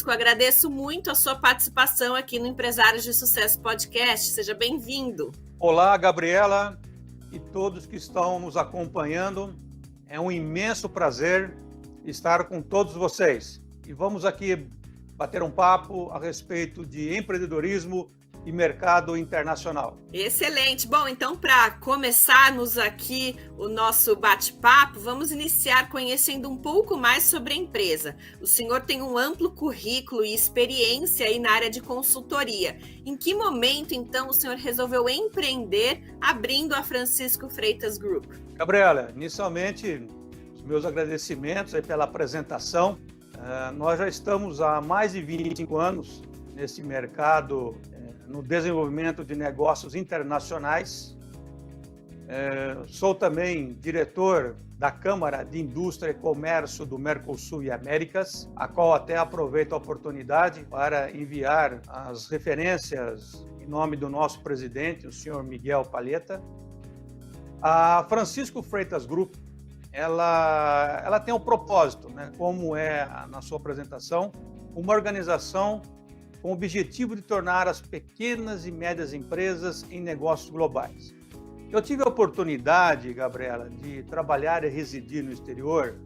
Agradeço muito a sua participação aqui no Empresários de Sucesso Podcast. Seja bem-vindo. Olá, Gabriela e todos que estão nos acompanhando. É um imenso prazer estar com todos vocês. E vamos aqui bater um papo a respeito de empreendedorismo e mercado internacional. Excelente! Bom, então para começarmos aqui o nosso bate-papo, vamos iniciar conhecendo um pouco mais sobre a empresa. O senhor tem um amplo currículo e experiência aí na área de consultoria. Em que momento, então, o senhor resolveu empreender abrindo a Francisco Freitas Group? Gabriela, inicialmente, os meus agradecimentos aí pela apresentação. Nós já estamos há mais de 25 anos nesse mercado, no desenvolvimento de negócios internacionais. Sou também diretor da Câmara de Indústria e Comércio do Mercosul e Américas, a qual até aproveito a oportunidade para enviar as referências em nome do nosso presidente, o senhor Miguel Palheta. A Francisco Freitas Group, ela tem um propósito, né, como é na sua apresentação, uma organização com o objetivo de tornar as pequenas e médias empresas em negócios globais. Eu tive a oportunidade, Gabriela, de trabalhar e residir no exterior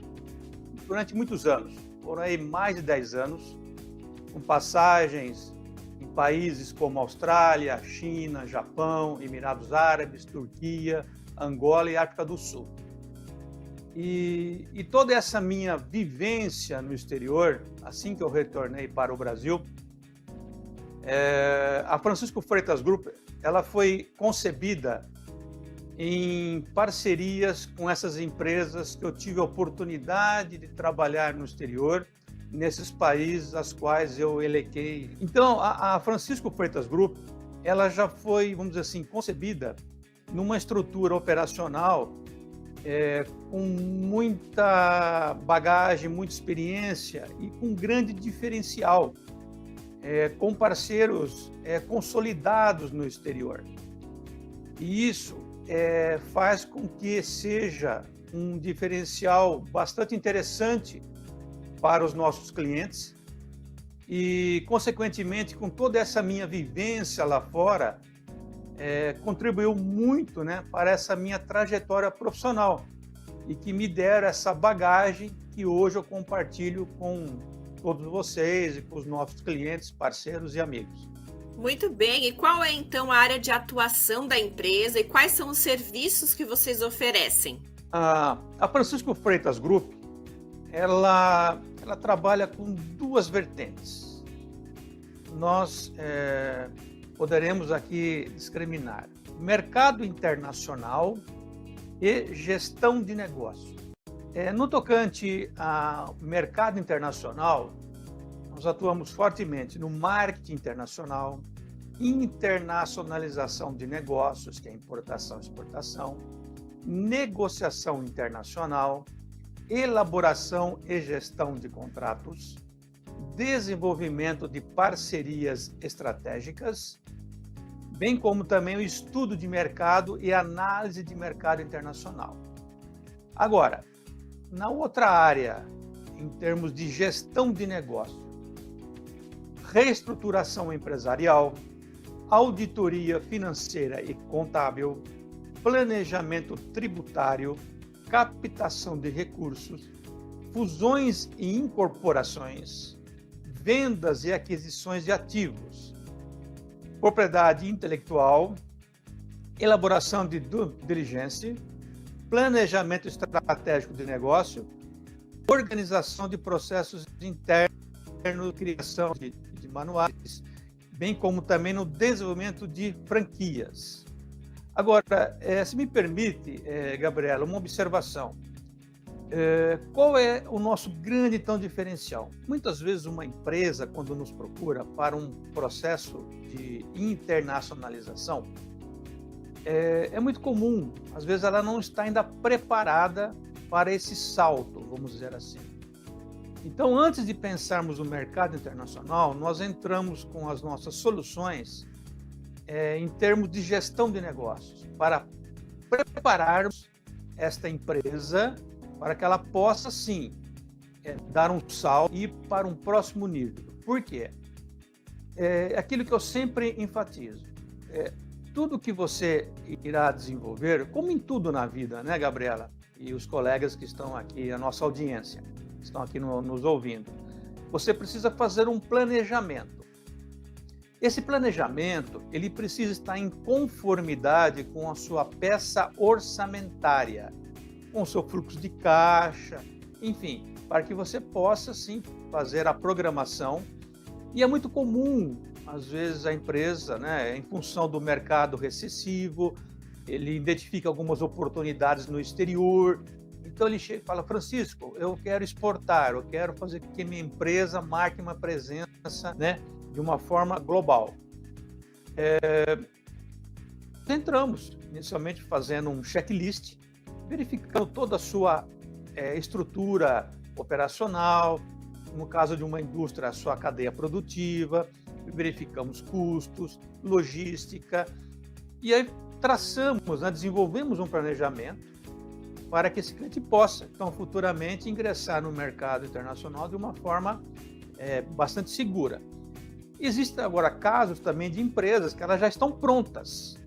durante muitos anos, foram aí mais de 10 anos, com passagens em países como Austrália, China, Japão, Emirados Árabes, Turquia, Angola e África do Sul. E toda essa minha vivência no exterior, assim que eu retornei para o Brasil, a Francisco Freitas Group, ela foi concebida em parcerias com essas empresas que eu tive a oportunidade de trabalhar no exterior, nesses países aos quais eu elequei. Então, a Francisco Freitas Group, ela já foi, vamos dizer assim, concebida numa estrutura operacional com muita bagagem, muita experiência e com grande diferencial, com parceiros consolidados no exterior. E isso faz com que seja um diferencial bastante interessante para os nossos clientes e, consequentemente, com toda essa minha vivência lá fora, contribuiu muito, né, para essa minha trajetória profissional e que me deram essa bagagem que hoje eu compartilho com todos vocês e com os nossos clientes, parceiros e amigos. Muito bem. E qual é, então, a área de atuação da empresa e quais são os serviços que vocês oferecem? A Francisco Freitas Group, ela trabalha com duas vertentes. Nós poderemos aqui discriminar mercado internacional e gestão de negócios. No tocante ao mercado internacional, nós atuamos fortemente no marketing internacional, internacionalização de negócios, que é importação e exportação, negociação internacional, elaboração e gestão de contratos, desenvolvimento de parcerias estratégicas, bem como também o estudo de mercado e análise de mercado internacional. Agora, na outra área, em termos de gestão de negócio, reestruturação empresarial, auditoria financeira e contábil, planejamento tributário, captação de recursos, fusões e incorporações, vendas e aquisições de ativos, propriedade intelectual, elaboração de due diligence, planejamento estratégico de negócio, organização de processos internos, criação de manuais, bem como também no desenvolvimento de franquias. Agora, se me permite, Gabriela, uma observação. Qual é o nosso grande, então, diferencial? Muitas vezes uma empresa, quando nos procura para um processo de internacionalização, é muito comum, às vezes ela não está ainda preparada para esse salto, vamos dizer assim. Então, antes de pensarmos no mercado internacional, nós entramos com as nossas soluções em termos de gestão de negócios, para prepararmos esta empresa para que ela possa, sim, dar um salto e ir para um próximo nível. Por quê? É aquilo que eu sempre enfatizo. Tudo que você irá desenvolver, como em tudo na vida, né, Gabriela? E os colegas que estão aqui, a nossa audiência, estão aqui nos ouvindo. Você precisa fazer um planejamento. Esse planejamento, ele precisa estar em conformidade com a sua peça orçamentária, com o seu fluxo de caixa, enfim, para que você possa, sim, fazer a programação. E é muito comum, às vezes, a empresa, né, em função do mercado recessivo, ele identifica algumas oportunidades no exterior. Então ele chega e fala: Francisco, eu quero exportar, eu quero fazer com que minha empresa marque uma presença, né, de uma forma global. Entramos inicialmente fazendo um checklist, verificando toda a sua estrutura operacional, no caso de uma indústria, a sua cadeia produtiva, verificamos custos, logística, e aí traçamos, né, desenvolvemos um planejamento para que esse cliente possa, então, futuramente ingressar no mercado internacional de uma forma bastante segura. Existem agora casos também de empresas que elas já estão prontas,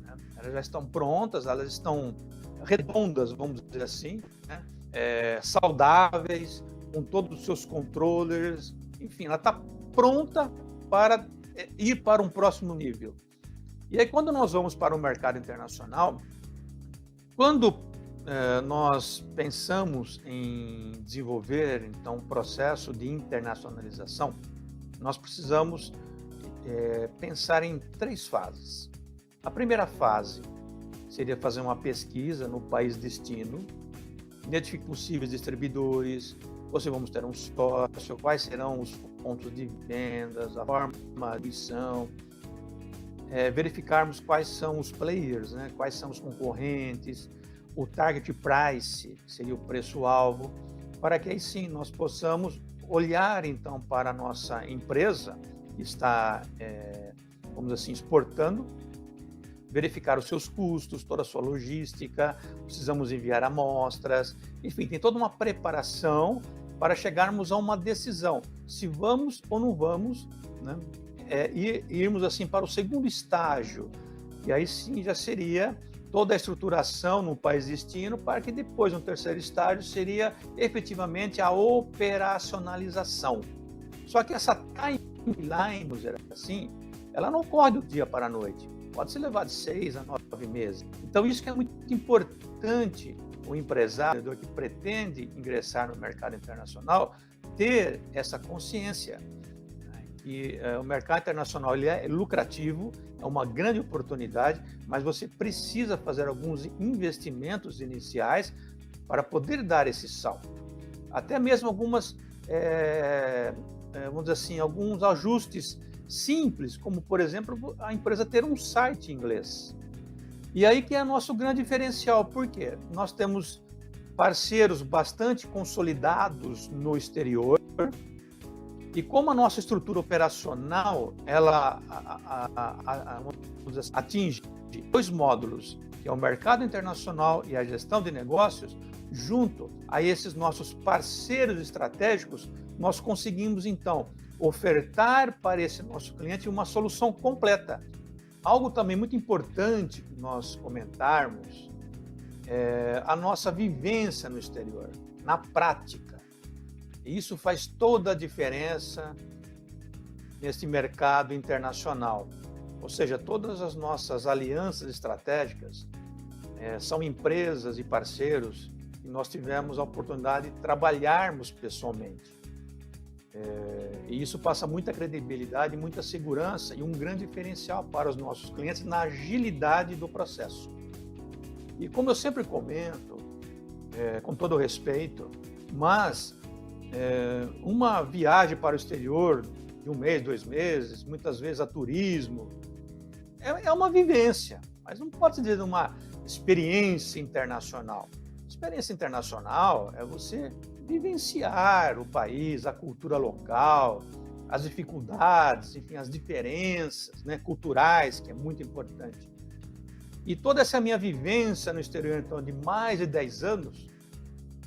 né? Elas estão redondas, vamos dizer assim, né? Saudáveis, com todos os seus controllers, enfim, ela está pronta para ir para um próximo nível. E aí, quando nós vamos para o mercado internacional, quando nós pensamos em desenvolver, então, um processo de internacionalização, nós precisamos pensar em 3 fases. A primeira fase seria fazer uma pesquisa no país destino, identificar possíveis distribuidores, ou se vamos ter um sócio, quais serão os pontos de vendas, a forma de missão, verificarmos quais são os players, né? Quais são os concorrentes, o target price, que seria o preço-alvo, para que aí sim nós possamos olhar então para a nossa empresa que está, vamos assim, exportando, verificar os seus custos, toda a sua logística, precisamos enviar amostras, enfim, tem toda uma preparação para chegarmos a uma decisão, se vamos ou não vamos, né? E irmos assim para o segundo estágio, e aí sim já seria toda a estruturação no país destino, para que depois, no terceiro estágio, seria efetivamente a operacionalização. Só que essa timeline, vamos dizer assim, ela não ocorre do dia para a noite, pode ser levar de 6 a 9 meses. Então isso que é muito importante o empresário que pretende ingressar no mercado internacional ter essa consciência. E o mercado internacional ele é lucrativo, é uma grande oportunidade, mas você precisa fazer alguns investimentos iniciais para poder dar esse salto. Até mesmo algumas, vamos dizer assim, alguns ajustes simples, como, por exemplo, a empresa ter um site em inglês. E aí que é nosso grande diferencial, porque nós temos parceiros bastante consolidados no exterior, e como a nossa estrutura operacional, ela atinge 2 módulos, que é o mercado internacional e a gestão de negócios, junto a esses nossos parceiros estratégicos, nós conseguimos, então, ofertar para esse nosso cliente uma solução completa. Algo também muito importante que nós comentarmos é a nossa vivência no exterior, na prática. E isso faz toda a diferença nesse mercado internacional. Ou seja, todas as nossas alianças estratégicas são empresas e parceiros que nós tivemos a oportunidade de trabalharmos pessoalmente. E isso passa muita credibilidade, muita segurança e um grande diferencial para os nossos clientes na agilidade do processo. E como eu sempre comento, com todo o respeito, mas uma viagem para o exterior de 1 mês, 2 meses, muitas vezes a turismo, é uma vivência, mas não pode se dizer uma experiência internacional. Experiência internacional é você vivenciar o país, a cultura local, as dificuldades, enfim, as diferenças, né, culturais, que é muito importante. E toda essa minha vivência no exterior, então, de mais de 10 anos,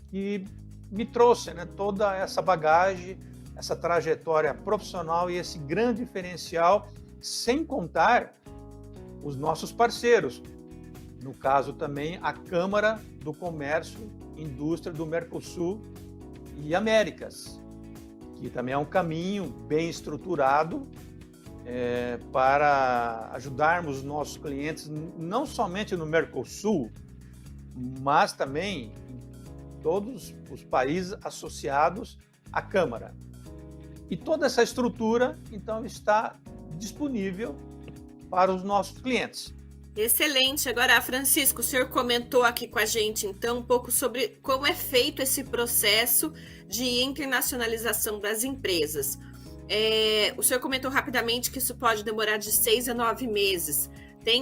que me trouxe, né, toda essa bagagem essa trajetória profissional e esse grande diferencial, sem contar os nossos parceiros. No caso também a Câmara do Comércio e Indústria do Mercosul e Américas, que também é um caminho bem estruturado para ajudarmos os nossos clientes, não somente no Mercosul, mas também em todos os países associados à Câmara. E toda essa estrutura, então, está disponível para os nossos clientes. Excelente. Agora, Francisco, o senhor comentou aqui com a gente, então, um pouco sobre como é feito esse processo de internacionalização das empresas. O senhor comentou rapidamente que isso pode demorar de 6 a 9 meses.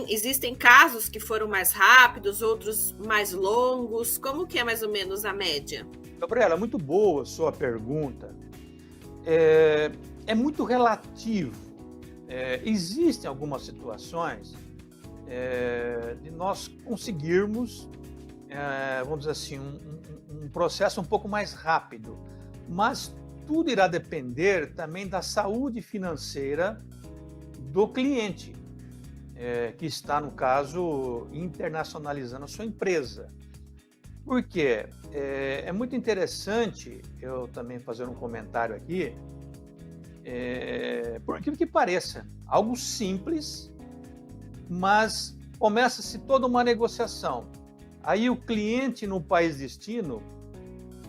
Existem casos que foram mais rápidos, outros mais longos. Como que é mais ou menos a média? Gabriela, muito boa a sua pergunta. É muito relativo. Existem algumas situações de nós conseguirmos, vamos dizer assim, um processo um pouco mais rápido, mas tudo irá depender também da saúde financeira do cliente, que está, no caso, internacionalizando a sua empresa. Por quê? É muito interessante eu também fazer um comentário aqui, por aquilo que pareça, algo simples, mas começa-se toda uma negociação. Aí o cliente no país destino,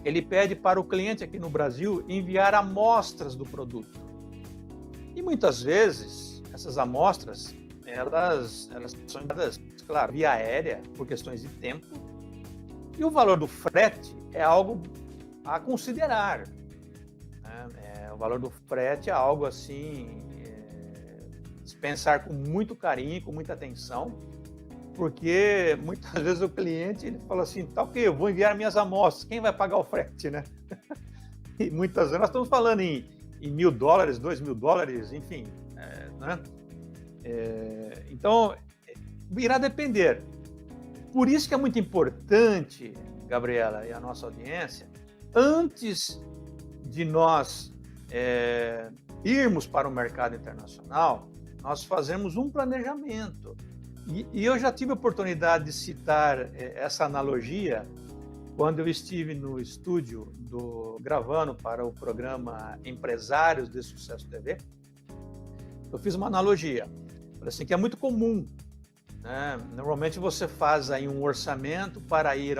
ele pede para o cliente aqui no Brasil enviar amostras do produto. E muitas vezes, essas amostras, elas são enviadas, claro, via aérea, por questões de tempo, e o valor do frete é algo a considerar. O valor do frete é algo assim, se pensar com muito carinho, com muita atenção, porque muitas vezes o cliente ele fala assim, tá ok, eu vou enviar minhas amostras, quem vai pagar o frete, né? E muitas vezes nós estamos falando em $1.000, $2.000, enfim, né? Então, irá depender. Por isso que é muito importante, Gabriela e a nossa audiência, antes de nós irmos para o mercado internacional, nós fazemos um planejamento. E eu já tive a oportunidade de citar essa analogia quando eu estive no estúdio gravando para o programa Empresários de Sucesso TV. Eu fiz uma analogia, assim, que é muito comum, né? Normalmente você faz aí um orçamento para ir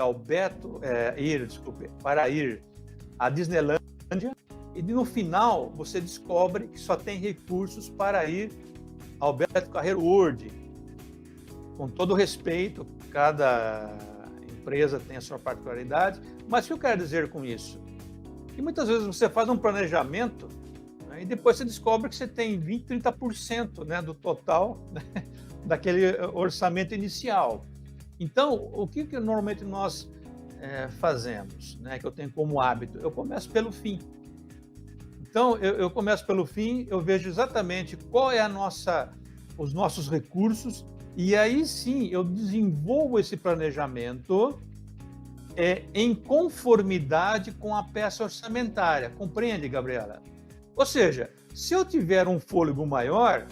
para ir à Disneylândia e no final você descobre que só tem recursos para ir ao Beto Carreiro World. Com todo respeito, cada empresa tem a sua particularidade, mas o que eu quero dizer com isso? Que muitas vezes você faz um planejamento, né, e depois você descobre que você tem 20%, 30%, né, do total, né, daquele orçamento inicial. Então, o que normalmente nós fazemos, né, que eu tenho como hábito? Eu começo pelo fim. Então, eu começo pelo fim, eu vejo exatamente qual é os nossos recursos, e aí sim eu desenvolvo esse planejamento em conformidade com a peça orçamentária. Compreende, Gabriela? Ou seja, se eu tiver um fôlego maior,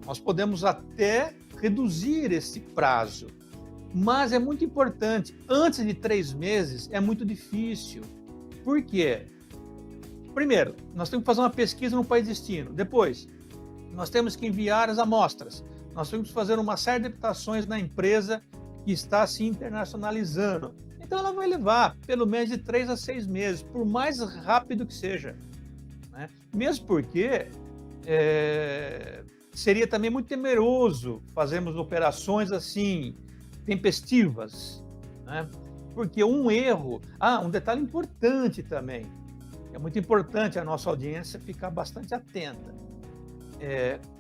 nós podemos até reduzir esse prazo. Mas é muito importante, antes de 3 meses é muito difícil. Por quê? Primeiro, nós temos que fazer uma pesquisa no país destino. Depois, nós temos que enviar as amostras. Nós temos que fazer uma série de adaptações na empresa que está se internacionalizando. Então, ela vai levar pelo menos de 3 a 6 meses, por mais rápido que seja, né? Mesmo porque seria também muito temeroso fazermos operações assim, tempestivas, né? Porque um erro... um detalhe importante também, é muito importante a nossa audiência ficar bastante atenta.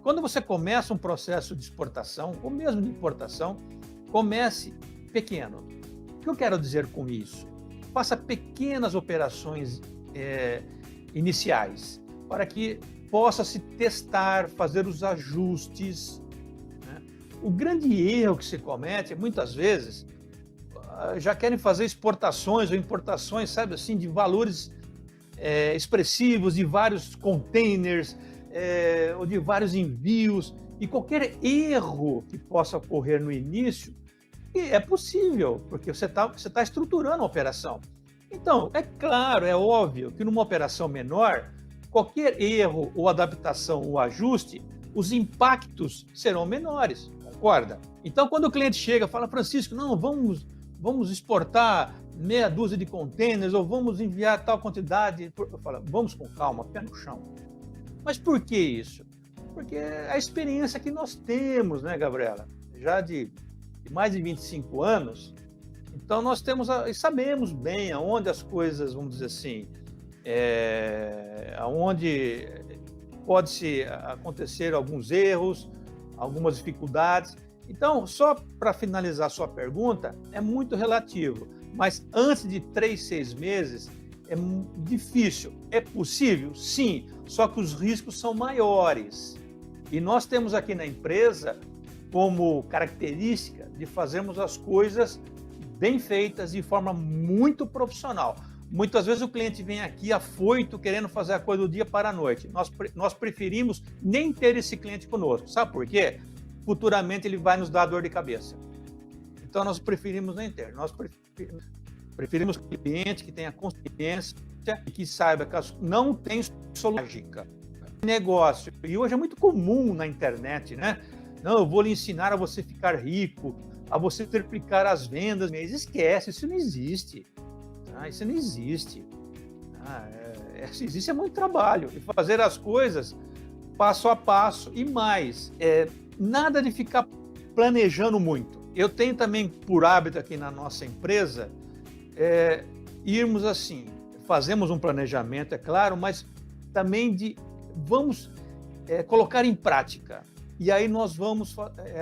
Quando você começa um processo de exportação, ou mesmo de importação, comece pequeno. O que eu quero dizer com isso? Faça pequenas operações iniciais, para que possa se testar, fazer os ajustes, né? O grande erro que se comete, muitas vezes, já querem fazer exportações ou importações, sabe assim, de valores expressivos de vários containers, ou de vários envios, e qualquer erro que possa ocorrer no início, é possível, porque você tá estruturando a operação. Então, é claro, é óbvio que numa operação menor, qualquer erro ou adaptação ou ajuste, os impactos serão menores, concorda? Então, quando o cliente chega e fala, Francisco, não, vamos exportar meia dúzia de containers ou vamos enviar tal quantidade, eu falo, vamos com calma, pé no chão. Mas por que isso? Porque é a experiência que nós temos, né, Gabriela? Já de mais de 25 anos, então nós sabemos bem aonde as coisas, vamos dizer assim, aonde pode-se acontecer alguns erros, algumas dificuldades. Então, só para finalizar a sua pergunta, é muito relativo, mas antes de 3, 6 meses, é difícil. É possível? Sim, só que os riscos são maiores. E nós temos aqui na empresa como característica de fazermos as coisas bem feitas de forma muito profissional. Muitas vezes o cliente vem aqui afoito, querendo fazer a coisa do dia para a noite. Nós preferimos nem ter esse cliente conosco. Sabe por quê? Futuramente ele vai nos dar dor de cabeça. Então nós preferimos nem ter. Nós preferimos cliente que tenha consciência e que saiba que não tem solução mágica. Negócio. E hoje é muito comum na internet, né? Não, eu vou lhe ensinar a você ficar rico, a você triplicar as vendas. Mas esquece, isso não existe. Isso não existe. Existe muito trabalho. E fazer as coisas passo a passo e mais. Nada de ficar planejando muito. Eu tenho também por hábito aqui na nossa empresa irmos assim, fazemos um planejamento, é claro, mas também vamos colocar em prática. E aí nós vamos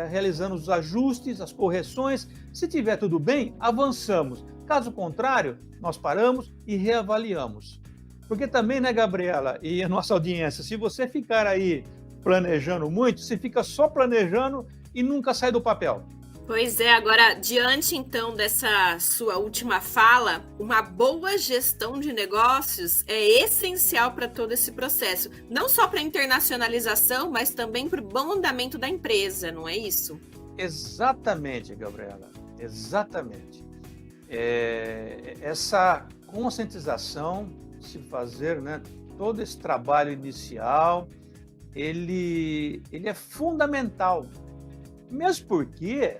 realizando os ajustes, as correções. Se tiver tudo bem, avançamos. Caso contrário, nós paramos e reavaliamos. Porque também, né, Gabriela, e a nossa audiência, se você ficar aí planejando muito, você fica só planejando e nunca sai do papel. Pois é, agora, diante então dessa sua última fala, uma boa gestão de negócios é essencial para todo esse processo, não só para a internacionalização, mas também para o bom andamento da empresa, não é isso? Exatamente, Gabriela, exatamente. Essa conscientização, se fazer, né, todo esse trabalho inicial, ele é fundamental, mesmo porque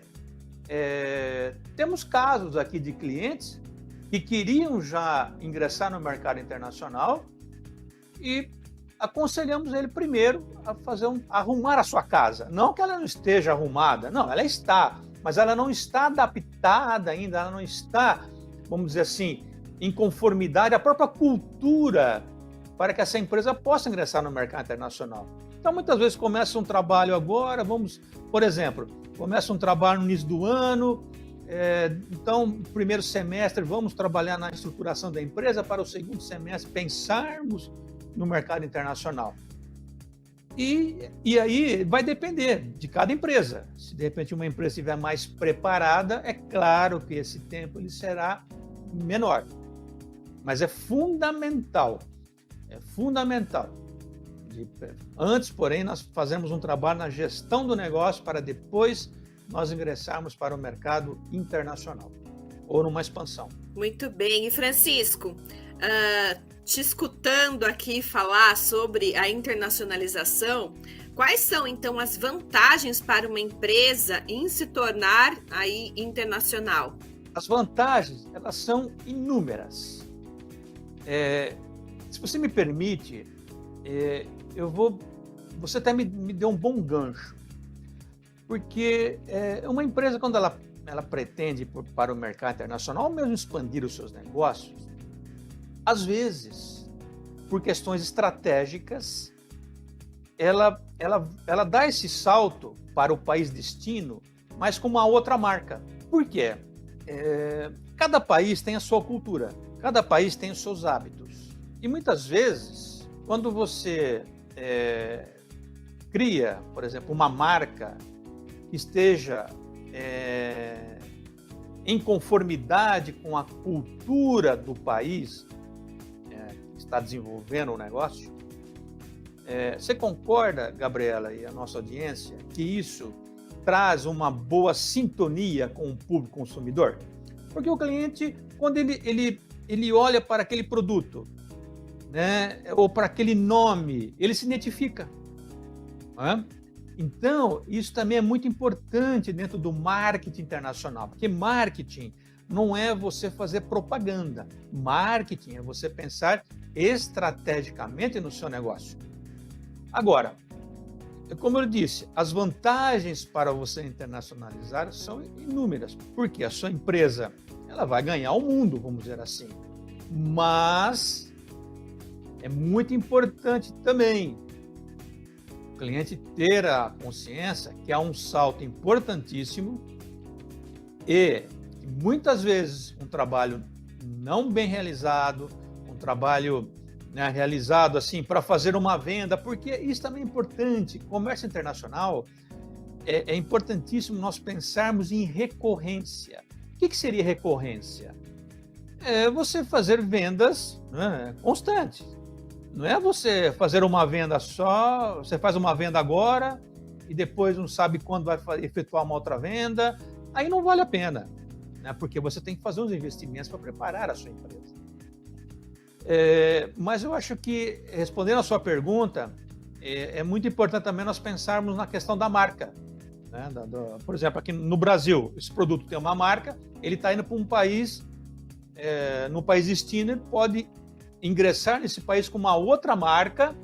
temos casos aqui de clientes que queriam já ingressar no mercado internacional e aconselhamos ele primeiro a arrumar a sua casa. Não que ela não esteja arrumada, não, ela está, mas ela não está adaptada ainda, ela não está, vamos dizer assim, em conformidade à própria cultura para que essa empresa possa ingressar no mercado internacional. Então, muitas vezes começa um trabalho agora, por exemplo, começa um trabalho no início do ano, então, no primeiro semestre, vamos trabalhar na estruturação da empresa, para o segundo semestre pensarmos no mercado internacional. E aí vai depender de cada empresa. Se de repente uma empresa estiver mais preparada, é claro que esse tempo ele será menor. Mas é fundamental. Antes, porém, nós fazemos um trabalho na gestão do negócio para depois nós ingressarmos para o mercado internacional ou numa expansão. Muito bem. E Francisco, te escutando aqui falar sobre a internacionalização, quais são então as vantagens para uma empresa em se tornar aí internacional? As vantagens, elas são inúmeras. Se você me permite, você até me deu um bom gancho, porque uma empresa, quando ela pretende ir para o mercado internacional, ou mesmo expandir os seus negócios, às vezes, por questões estratégicas, ela dá esse salto para o país destino, mas com uma outra marca. Por quê? Cada país tem a sua cultura, cada país tem os seus hábitos. E muitas vezes, quando você cria, por exemplo, uma marca que esteja em conformidade com a cultura do país, está desenvolvendo o negócio. Você concorda, Gabriela, e a nossa audiência, que isso traz uma boa sintonia com o público consumidor? Porque o cliente, quando ele olha para aquele produto, né, ou para aquele nome, ele se identifica. Né? Então, isso também é muito importante dentro do marketing internacional, porque marketing não é você fazer propaganda. Marketing é você pensar estrategicamente no seu negócio. Agora, como eu disse, as vantagens para você internacionalizar são inúmeras, porque a sua empresa ela vai ganhar o mundo, vamos dizer assim. Mas é muito importante também o cliente ter a consciência que há um salto importantíssimo e que muitas vezes um trabalho não bem realizado, um trabalho realizado assim para fazer uma venda, porque isso também é importante. Comércio internacional é importantíssimo nós pensarmos em recorrência. O que seria recorrência? É você fazer vendas, né, constantes. Não é você fazer uma venda só, você faz uma venda agora e depois não sabe quando vai efetuar uma outra venda. Aí não vale a pena, né, porque você tem que fazer uns investimentos para preparar a sua empresa. Mas eu acho que, respondendo a sua pergunta, é muito importante também nós pensarmos na questão da marca. Né? Por exemplo, aqui no Brasil, esse produto tem uma marca, ele está indo para um país, no país destino, ele pode ingressar nesse país com uma outra marca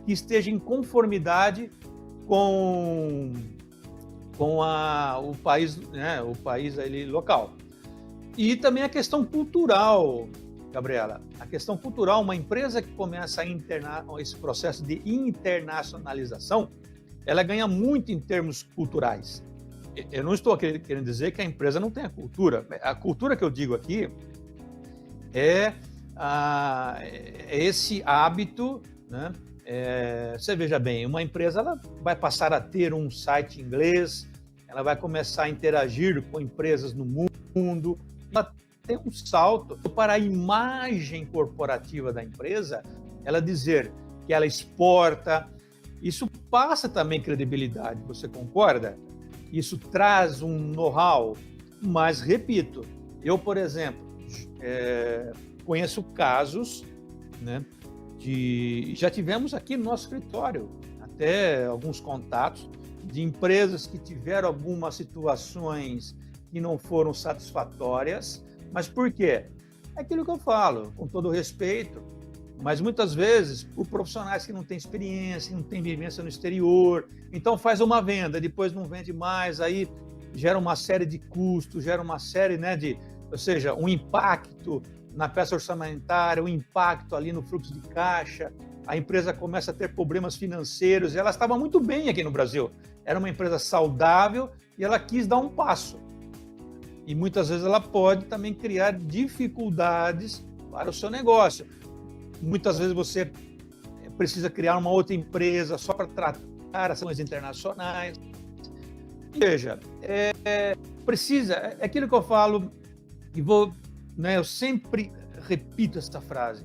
que esteja em conformidade com o país, né, o país ali local. E também a questão cultural, Gabriela, a questão cultural, uma empresa que começa a esse processo de internacionalização, ela ganha muito em termos culturais. Eu não estou querendo dizer que a empresa não tenha cultura. A cultura que eu digo aqui é esse hábito, né? Você veja bem, uma empresa ela vai passar a ter um site em inglês, ela vai começar a interagir com empresas no mundo, ela tem um salto para a imagem corporativa da empresa, ela dizer que ela exporta, isso passa também credibilidade, você concorda? Isso traz um know-how, mas repito, eu, por exemplo, conheço casos, né, já tivemos aqui no nosso escritório até alguns contatos de empresas que tiveram algumas situações que não foram satisfatórias. Mas por quê? É aquilo que eu falo, com todo respeito, mas muitas vezes por profissionais que não têm experiência, não têm vivência no exterior, então faz uma venda, depois não vende mais, aí gera uma série de custos, gera uma série, né, ou seja, um impacto na peça orçamentária, um impacto ali no fluxo de caixa, a empresa começa a ter problemas financeiros, e ela estava muito bem aqui no Brasil, era uma empresa saudável e ela quis dar um passo. E muitas vezes ela pode também criar dificuldades para o seu negócio. Muitas vezes você precisa criar uma outra empresa só para tratar as ações internacionais. Veja, é aquilo que eu falo e eu sempre repito essa frase: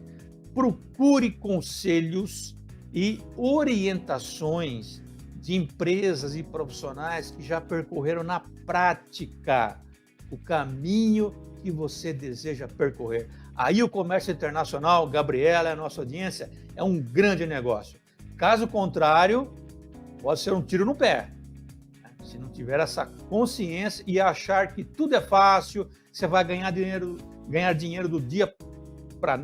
procure conselhos e orientações de empresas e profissionais que já percorreram na prática o caminho que você deseja percorrer. Aí o comércio internacional, Gabriela, a nossa audiência, é um grande negócio. Caso contrário, pode ser um tiro no pé. Se não tiver essa consciência e achar que tudo é fácil, você vai ganhar dinheiro do dia para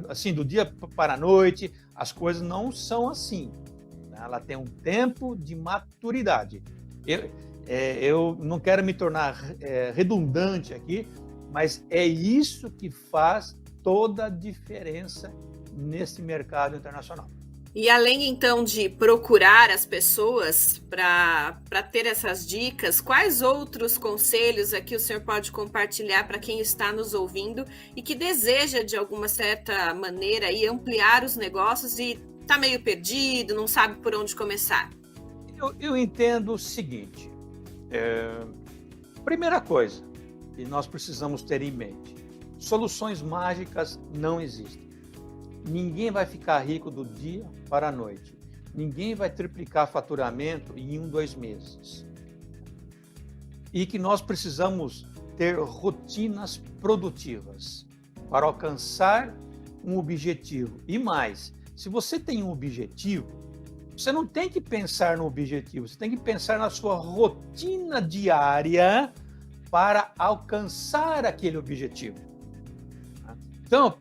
a noite, as coisas não são assim. Ela tem um tempo de maturidade. Eu não quero me tornar redundante aqui, mas é isso que faz toda a diferença nesse mercado internacional. E além, então, de procurar as pessoas para ter essas dicas, quais outros conselhos aqui o senhor pode compartilhar para quem está nos ouvindo e que deseja, de alguma certa maneira, aí, ampliar os negócios e está meio perdido, não sabe por onde começar? Eu entendo o seguinte. Primeira coisa que nós precisamos ter em mente: soluções mágicas não existem. ninguém vai ficar rico do dia para a noite. Ninguém vai triplicar faturamento em 1, 2 meses. E que nós precisamos ter rotinas produtivas para alcançar um objetivo. E mais, se você tem um objetivo, você não tem que pensar no objetivo, você tem que pensar na sua rotina diária para alcançar aquele objetivo. Então,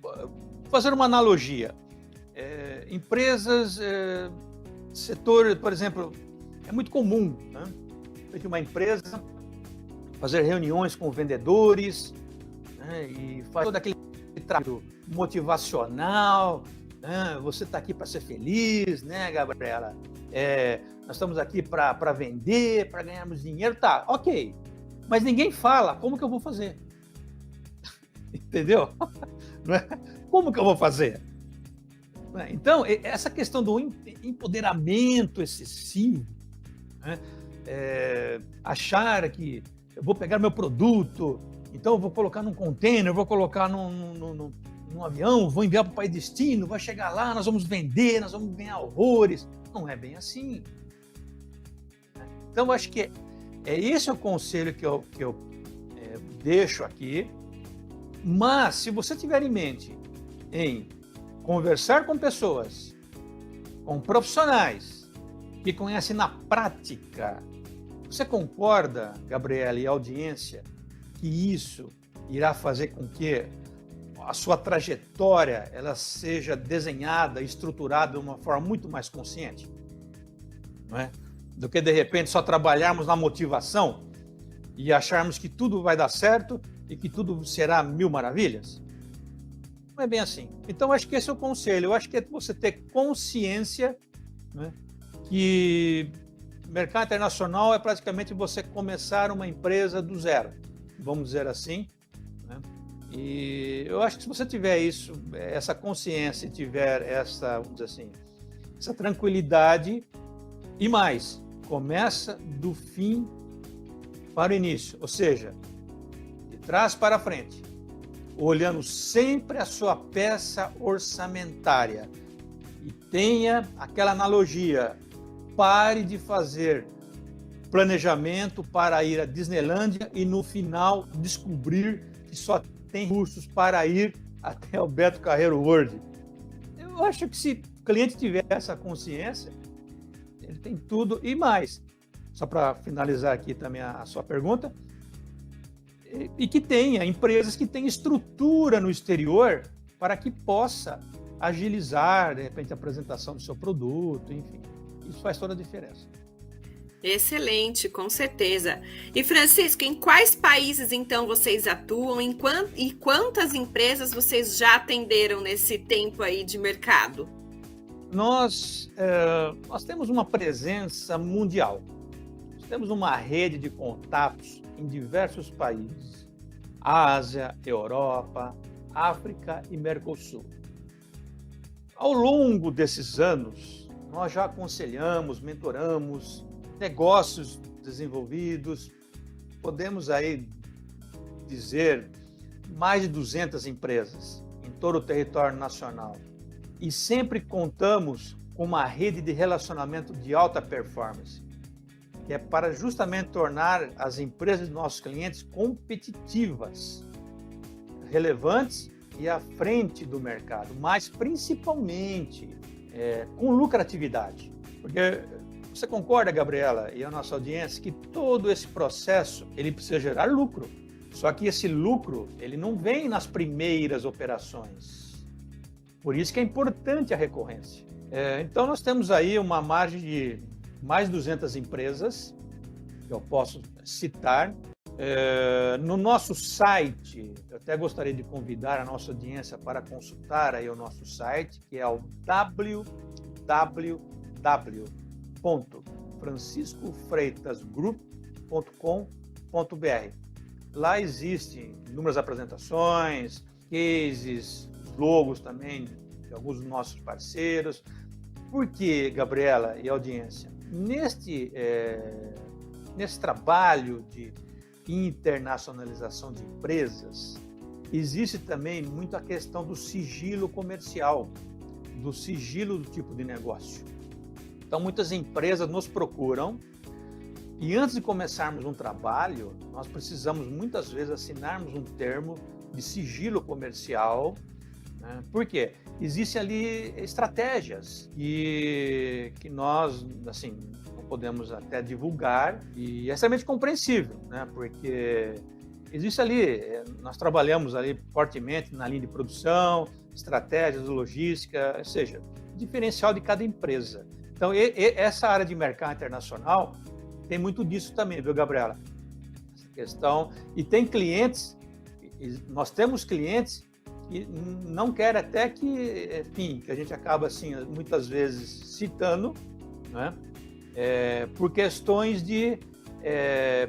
fazer uma analogia, empresas, setor, por exemplo, é muito comum, né, de uma empresa fazer reuniões com vendedores, né, e fazer todo aquele trabalho motivacional, né, você está aqui para ser feliz, né, Gabriela? Nós estamos aqui para vender, para ganharmos dinheiro, tá, ok. Mas ninguém fala como que eu vou fazer. Entendeu? Não é? Como que eu vou fazer? Então, essa questão do empoderamento excessivo, né? Achar que eu vou pegar meu produto, então eu vou colocar num container, eu vou colocar num avião, vou enviar para o país de destino, vai chegar lá, nós vamos vender, nós vamos ganhar horrores. Não é bem assim. Então, eu acho que esse é o conselho que eu deixo aqui. Mas, se você tiver em mente em conversar com pessoas, com profissionais que conhecem na prática, você concorda, Gabriela e audiência, que isso irá fazer com que a sua trajetória ela seja desenhada, estruturada de uma forma muito mais consciente? Não é? Do que, de repente, só trabalharmos na motivação e acharmos que tudo vai dar certo e que tudo será mil maravilhas? Não é bem assim. Então, acho que esse é o conselho. Eu acho que é você ter consciência, né, que o mercado internacional é praticamente você começar uma empresa do zero, vamos dizer assim, né? E eu acho que se você tiver isso, essa consciência, tiver essa, vamos dizer assim, essa tranquilidade, e mais, começa do fim para o início, ou seja, de trás para frente, olhando sempre a sua peça orçamentária. E tenha aquela analogia, pare de fazer planejamento para ir à Disneylândia e no final descobrir que só tem recursos para ir até o Beto Carreiro World. Eu acho que se o cliente tiver essa consciência, ele tem tudo e mais. Só para finalizar aqui também a sua pergunta, e que tenha empresas que têm estrutura no exterior para que possa agilizar, de repente, a apresentação do seu produto, enfim. Isso faz toda a diferença. Excelente, com certeza. E, Francisco, em quais países, então, vocês atuam e quantas empresas vocês já atenderam nesse tempo aí de mercado? Nós temos uma presença mundial. Nós temos uma rede de contatos em diversos países. Ásia, Europa, África e Mercosul. Ao longo desses anos, nós já aconselhamos, mentoramos negócios desenvolvidos, podemos aí dizer mais de 200 empresas em todo o território nacional. E sempre contamos com uma rede de relacionamento de alta performance, que é para justamente tornar as empresas de nossos clientes competitivas, relevantes e à frente do mercado, mas principalmente com lucratividade. Porque você concorda, Gabriela, e a nossa audiência, que todo esse processo ele precisa gerar lucro. Só que esse lucro ele não vem nas primeiras operações. Por isso que é importante a recorrência. Então, nós temos aí uma margem de mais de 200 empresas, que eu posso citar. No nosso site, eu até gostaria de convidar a nossa audiência para consultar aí o nosso site, que é o www.franciscofreitasgroup.com.br. Lá existem inúmeras apresentações, cases, logos também de alguns dos nossos parceiros. Por que, Gabriela e audiência? Nesse trabalho de internacionalização de empresas, existe também muito a questão do sigilo comercial, do sigilo do tipo de negócio. Então, muitas empresas nos procuram e antes de começarmos um trabalho, nós precisamos muitas vezes assinarmos um termo de sigilo comercial, né? Por quê? Existem ali estratégias que nós, assim, não podemos até divulgar e é extremamente compreensível, né? Porque existe ali, nós trabalhamos ali fortemente na linha de produção, estratégias de logística, ou seja, diferencial de cada empresa. Então, essa área de mercado internacional tem muito disso também, viu, Gabriela? Essa questão. E tem clientes, nós temos clientes que não querem até que, enfim, que a gente acaba, assim, muitas vezes citando, né? Por questões de...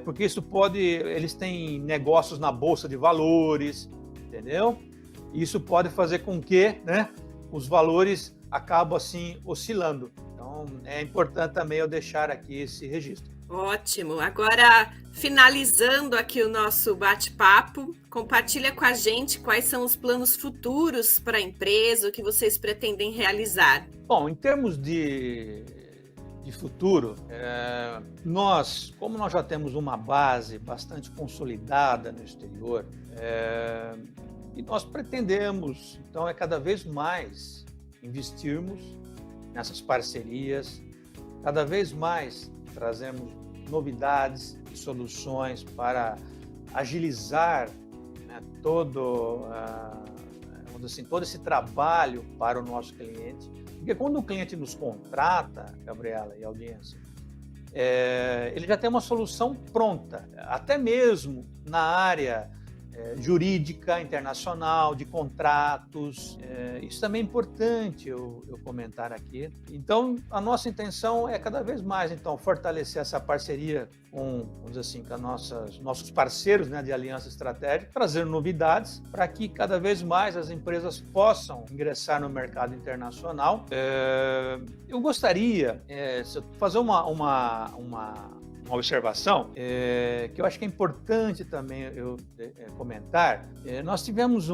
porque isso pode... Eles têm negócios na Bolsa de Valores, entendeu? E isso pode fazer com que, né, os valores acabam, assim, oscilando. Então, é importante também eu deixar aqui esse registro. Ótimo. Agora, finalizando aqui o nosso bate-papo, compartilha com a gente quais são os planos futuros para a empresa, o que vocês pretendem realizar. Bom, em termos de futuro, como nós já temos uma base bastante consolidada no exterior, e nós pretendemos, então, cada vez mais investirmos nessas parcerias, cada vez mais trazemos novidades e soluções para agilizar, né, todo esse trabalho para o nosso cliente. Porque quando o cliente nos contrata, Gabriela e audiência, ele já tem uma solução pronta, até mesmo na área jurídica internacional, de contratos. Isso também é importante eu comentar aqui. Então, a nossa intenção é cada vez mais, então, fortalecer essa parceria com, vamos dizer assim, com nossos parceiros, né, de aliança estratégica, trazer novidades para que cada vez mais as empresas possam ingressar no mercado internacional. Eu gostaria de fazer uma observação que eu acho que é importante também eu comentar. Nós tivemos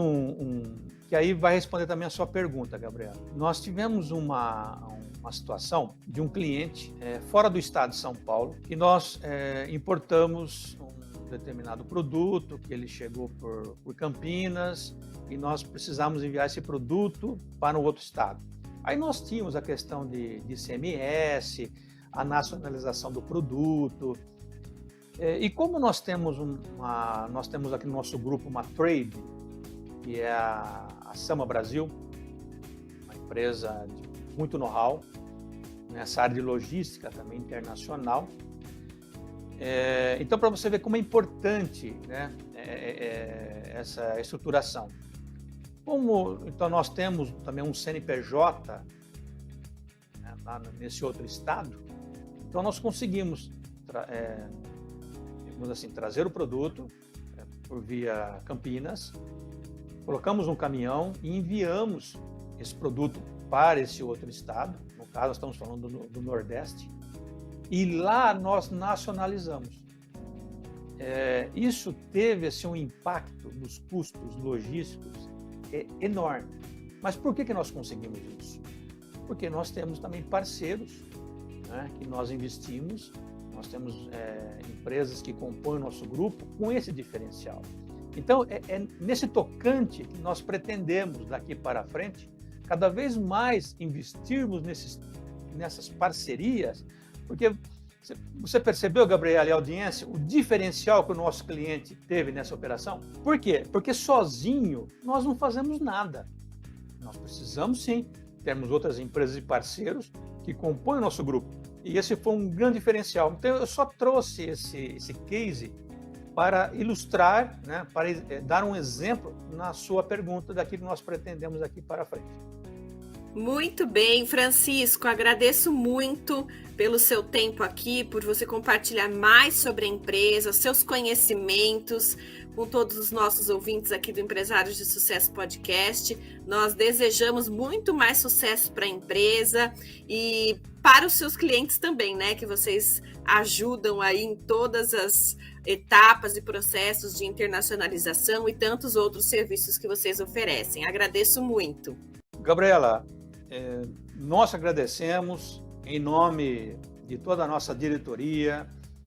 que aí vai responder também a sua pergunta, Gabriela. Nós tivemos uma situação de um cliente fora do estado de São Paulo que nós importamos um determinado produto que ele chegou por Campinas e nós precisamos enviar esse produto para um outro estado. Aí nós tínhamos a questão de ICMS, a nacionalização do produto. E como nós temos aqui no nosso grupo uma trade, que é a Sama Brasil, uma empresa de muito know-how nessa área de logística também internacional. Então, para você ver como é importante, né, essa estruturação. Então, nós temos também um CNPJ, né, lá nesse outro estado. Então, nós conseguimos trazer o produto por via Campinas, colocamos um caminhão e enviamos esse produto para esse outro estado. No caso, nós estamos falando do Nordeste. E lá nós nacionalizamos. Isso teve assim, um impacto nos custos logísticos enorme. Mas por que nós conseguimos isso? Porque nós temos também parceiros, né, que nós investimos, nós temos empresas que compõem o nosso grupo com esse diferencial. Então, nesse tocante que nós pretendemos, daqui para frente, cada vez mais investirmos nessas parcerias, porque você percebeu, Gabriela e audiência, o diferencial que o nosso cliente teve nessa operação? Por quê? Porque sozinho nós não fazemos nada. Nós precisamos, sim, termos outras empresas e parceiros que compõem o nosso grupo. E esse foi um grande diferencial. Então, eu só trouxe esse case para ilustrar, né, para dar um exemplo na sua pergunta daquilo que nós pretendemos aqui para frente. Muito bem, Francisco, agradeço muito pelo seu tempo aqui, por você compartilhar mais sobre a empresa, seus conhecimentos com todos os nossos ouvintes aqui do Empresários de Sucesso Podcast. Nós desejamos muito mais sucesso para a empresa e para os seus clientes também, né? Que vocês ajudam aí em todas as etapas e processos de internacionalização e tantos outros serviços que vocês oferecem. Agradeço muito. Gabriela, nós agradecemos em nome de toda a nossa diretoria,